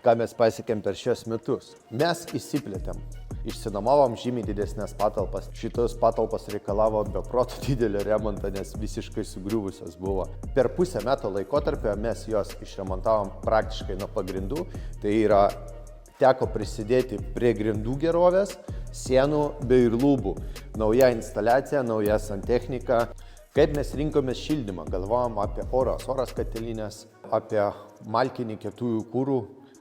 ką mes pasiekėm per šios metus. Mes įsiplėtėm. Išsinuomavom žymiai didesnės patalpas. Šitos patalpas reikalavo be proto didelio remonto, nes visiškai sugriuvusios buvo. Per pusę metų laikotarpio mes jos išremontavom praktiškai nuo pagrindų. Tai yra, teko prisidėti prie grindų gerovės, sienų bei ir lubų. Nauja instaliacija, nauja santechnika. Kaip mes rinkomės šildymą, galvojom apie oras katilinės, apie malkinį kietųjų kūrų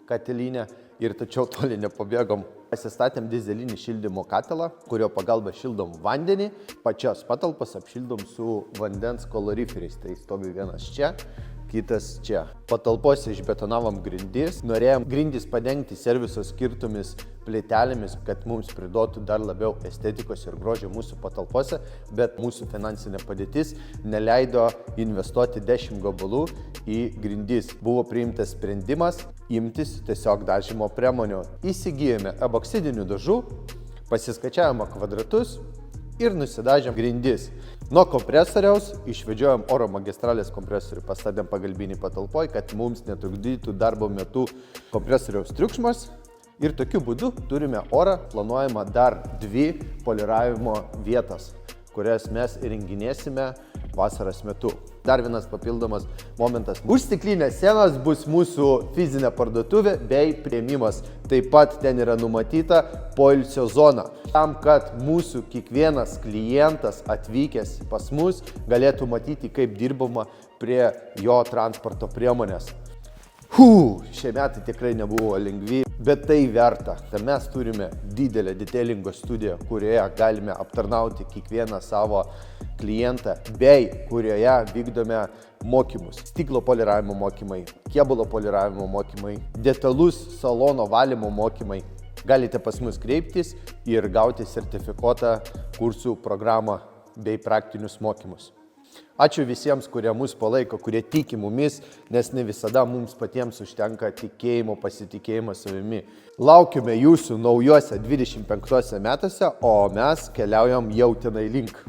katilinę ir tačiau toli nepabėgom. Pasistatėm dizelinį šildymo katilą, kurio pagalba šildom vandenį, pačios patalpas apšildom su vandens koloriferiais. Tai stovi vienas čia, kitas čia. Patalpose išbetonavom grindis, norėjom grindis padengti serviso skirtomis plytelėmis, kad mums priduotų dar labiau estetikos ir grožio mūsų patalpose, bet mūsų finansinė padėtis neleido investuoti 10 gabalų į grindis. Buvo priimtas sprendimas imtis tiesiog dažymo priemonių. Įsigijome eboksidinių dažų, pasiskaičiavome kvadratus ir nusidažėm grindis. Nuo kompresoriaus išvedžiojom oro magistralės kompresorių, pastatėm pagalbinį patalpoj, kad mums netrukdytų darbo metu kompresoriaus triukšmas. Ir tokiu būdu turime orą, planuojama dar 2 poliravimo vietas, kurias mes įrenginėsime vasaros metu. Dar vienas papildomas momentas. Už stiklinės sienos bus mūsų fizinė parduotuvė bei priėmimas. Taip pat ten yra numatyta poilsio zona. Tam, kad mūsų kiekvienas klientas atvykęs pas mus galėtų matyti, kaip dirbama prie jo transporto priemonės. Šie metai tikrai nebuvo lengvi, bet tai verta. Tai mes turime didelę detailingo studiją, kurioje galime aptarnauti kiekvieną savo klientą, bei kurioje vykdome mokymus. Stiklo poliravimo mokymai, kėbulo poliravimo mokymai, detalus salono valymo mokymai. Galite pas mus kreiptis ir gauti sertifikuotą kursų programą bei praktinius mokymus. Ačiū visiems, kurie mus palaiko, kurie tiki mumis, nes ne visada mums patiems užtenka tikėjimo, pasitikėjimo savimi. Laukime jūsų naujuose 25 metuose, o mes keliaujam jau tenai link.